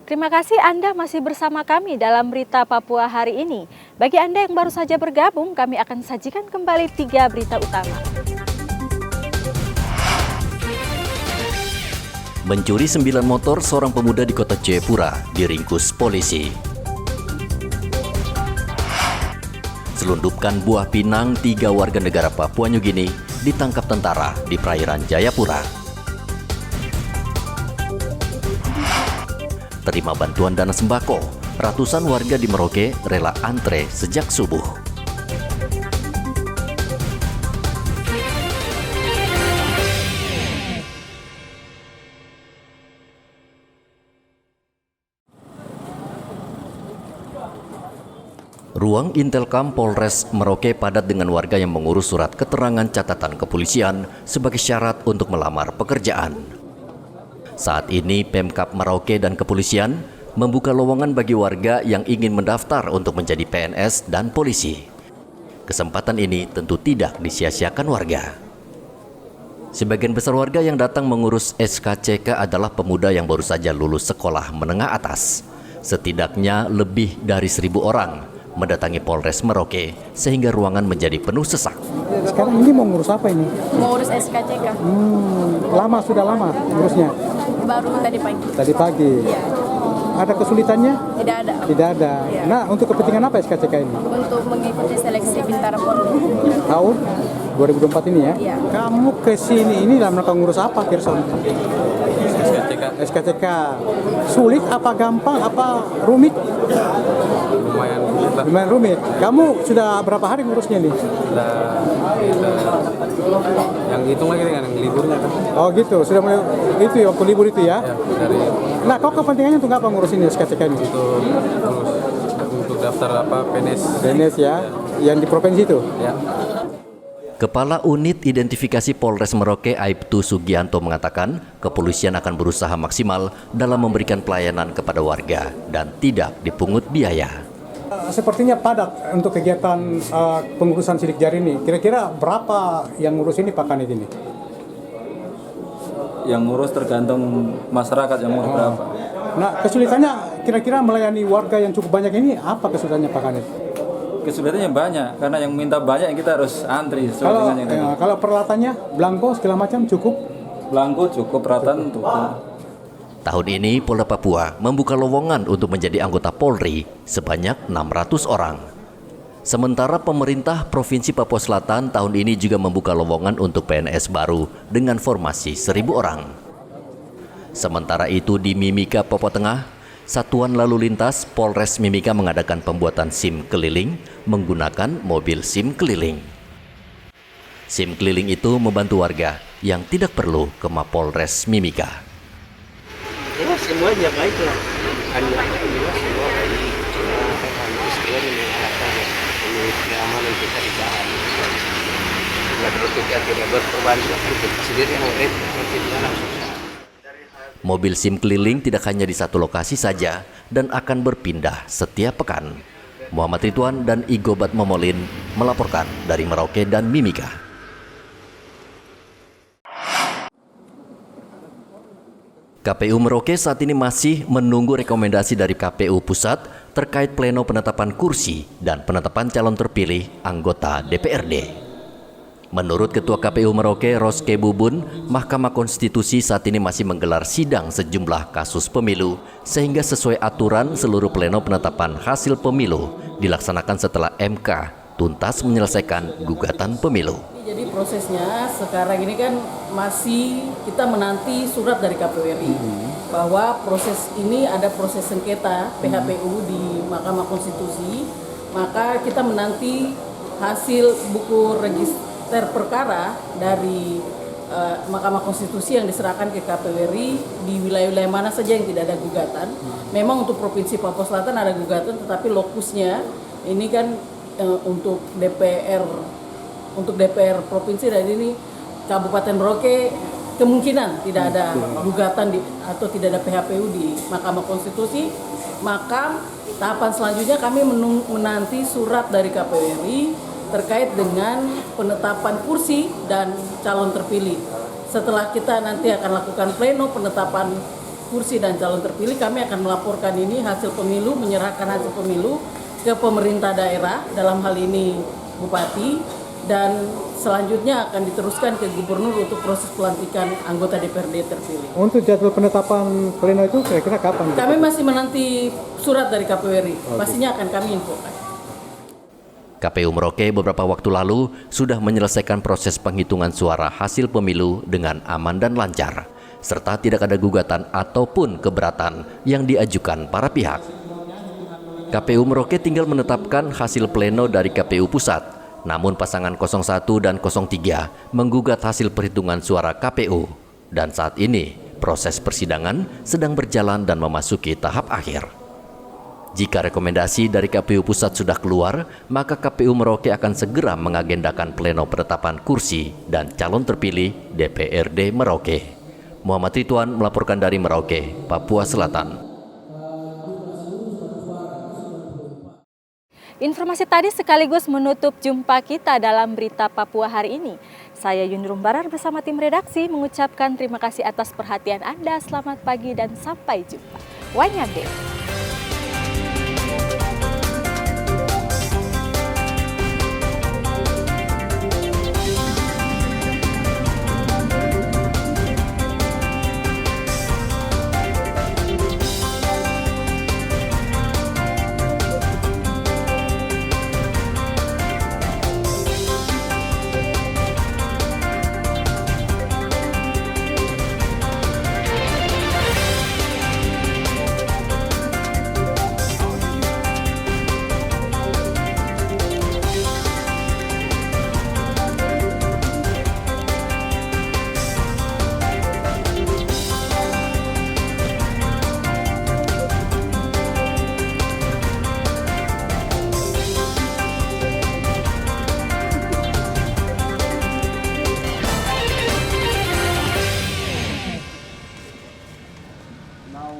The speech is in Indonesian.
Terima kasih Anda masih bersama kami dalam Berita Papua hari ini. Bagi Anda yang baru saja bergabung, kami akan sajikan kembali 3 berita utama. Mencuri 9 motor seorang pemuda di kota Jayapura diringkus polisi. Selundupkan buah pinang 3 warga negara Papua Nugini ditangkap tentara di perairan Jayapura. Terima bantuan dana sembako, ratusan warga di Merauke rela antre sejak subuh. Ruang Intelkam Polres Merauke padat dengan warga yang mengurus surat keterangan catatan kepolisian sebagai syarat untuk melamar pekerjaan. Saat ini Pemkab Merauke dan kepolisian membuka lowongan bagi warga yang ingin mendaftar untuk menjadi PNS dan polisi. Kesempatan ini tentu tidak disia-siakan warga. Sebagian besar warga yang datang mengurus SKCK adalah pemuda yang baru saja lulus sekolah menengah atas. Setidaknya lebih dari 1.000 orang mendatangi Polres Merauke sehingga ruangan menjadi penuh sesak. Sekarang ini mau ngurus apa ini? Mau urus SKCK. Sudah lama ngurusnya? Baru tadi pagi. Tadi pagi? Iya. Ada kesulitannya? Tidak ada. Tidak ada. Iya. Nah, untuk kepentingan apa SKCK ini? Untuk mengikuti seleksi Bintara Polri. Tahun 2024 ini ya? Iya. Kamu ke sini ini dalam rangka ngurus apa, Kirson? SKCK. Sulit apa gampang apa rumit? Lumayan rumit. Kamu sudah berapa hari ngurusnya nih? Yang hitung lagi dengan liburnya kan. Oh gitu, sudah mulai itu ya, waktu libur itu ya? Ya, dari Nah, kau kepentingannya untuk apa ngurus ini SKCK ini? untuk daftar PNS. PNS ya, yang di provinsi itu? Ya. Kepala Unit Identifikasi Polres Merauke Aibtu Sugianto mengatakan kepolisian akan berusaha maksimal dalam memberikan pelayanan kepada warga dan tidak dipungut biaya. Sepertinya padat untuk kegiatan pengurusan sidik jari ini. Kira-kira berapa yang ngurus ini Pak Kanit ini? Yang ngurus tergantung masyarakat yang ngurus berapa. Nah, kesulitannya kira-kira melayani warga yang cukup banyak ini apa kesulitannya Pak Kanit? Kesulitannya banyak karena yang minta banyak kita harus antri. Kalau peralatannya, belangko segala macam cukup? Belangko cukup, peralatan cukup. Tahun ini Polda Papua membuka lowongan untuk menjadi anggota Polri sebanyak 600 orang. Sementara pemerintah Provinsi Papua Selatan tahun ini juga membuka lowongan untuk PNS baru dengan formasi 1.000 orang. Sementara itu di Mimika, Papua Tengah, Satuan Lalu Lintas Polres Mimika mengadakan pembuatan SIM keliling menggunakan mobil SIM keliling. SIM keliling itu membantu warga yang tidak perlu ke Mapolres Mimika. Ya semuanya baiklah, hanya semua baik, cuma sekian mengarahkan ini keamanan kita ditahan. Bila terus kita tidak berperubahan, kita sendiri yang repot nanti di dalam susah. Mobil SIM keliling tidak hanya di satu lokasi saja dan akan berpindah setiap pekan. Muhammad Ridwan dan Igobat Momolin melaporkan dari Merauke dan Mimika. KPU Merauke saat ini masih menunggu rekomendasi dari KPU Pusat terkait pleno penetapan kursi dan penetapan calon terpilih anggota DPRD. Menurut Ketua KPU Merauke, Roske Bubun, Mahkamah Konstitusi saat ini masih menggelar sidang sejumlah kasus pemilu sehingga sesuai aturan seluruh pleno penetapan hasil pemilu dilaksanakan setelah MK tuntas menyelesaikan gugatan pemilu. Jadi prosesnya sekarang ini kan masih kita menanti surat dari KPU RI bahwa proses ini ada proses sengketa PHPU di Mahkamah Konstitusi, maka kita menanti hasil buku register perkara dari Mahkamah Konstitusi yang diserahkan ke KPU RI di wilayah-wilayah mana saja yang tidak ada gugatan. Memang untuk Provinsi Papua Selatan ada gugatan, tetapi lokusnya ini kan untuk DPR provinsi dan ini Kabupaten Merauke kemungkinan tidak ada gugatan atau tidak ada PHPU di Mahkamah Konstitusi, maka tahapan selanjutnya kami menanti surat dari KPU RI terkait dengan penetapan kursi dan calon terpilih. Setelah kita nanti akan lakukan pleno penetapan kursi dan calon terpilih, kami akan melaporkan ini hasil pemilu, menyerahkan hasil pemilu ke pemerintah daerah, dalam hal ini Bupati, dan selanjutnya akan diteruskan ke Gubernur untuk proses pelantikan anggota DPRD terpilih. Untuk jadwal penetapan pleno itu kira-kira kapan? Kami masih menanti surat dari KPU RI, pastinya akan kami infokan. KPU Merauke beberapa waktu lalu sudah menyelesaikan proses penghitungan suara hasil pemilu dengan aman dan lancar, serta tidak ada gugatan ataupun keberatan yang diajukan para pihak. KPU Merauke tinggal menetapkan hasil pleno dari KPU Pusat, namun pasangan 01 dan 03 menggugat hasil perhitungan suara KPU, dan saat ini proses persidangan sedang berjalan dan memasuki tahap akhir. Jika rekomendasi dari KPU Pusat sudah keluar, maka KPU Merauke akan segera mengagendakan pleno penetapan kursi dan calon terpilih DPRD Merauke. Muhammad Ridwan melaporkan dari Merauke, Papua Selatan. Informasi tadi sekaligus menutup jumpa kita dalam Berita Papua hari ini. Saya Yunrum Barar bersama tim redaksi mengucapkan terima kasih atas perhatian Anda. Selamat pagi dan sampai jumpa. Wanyande. Now,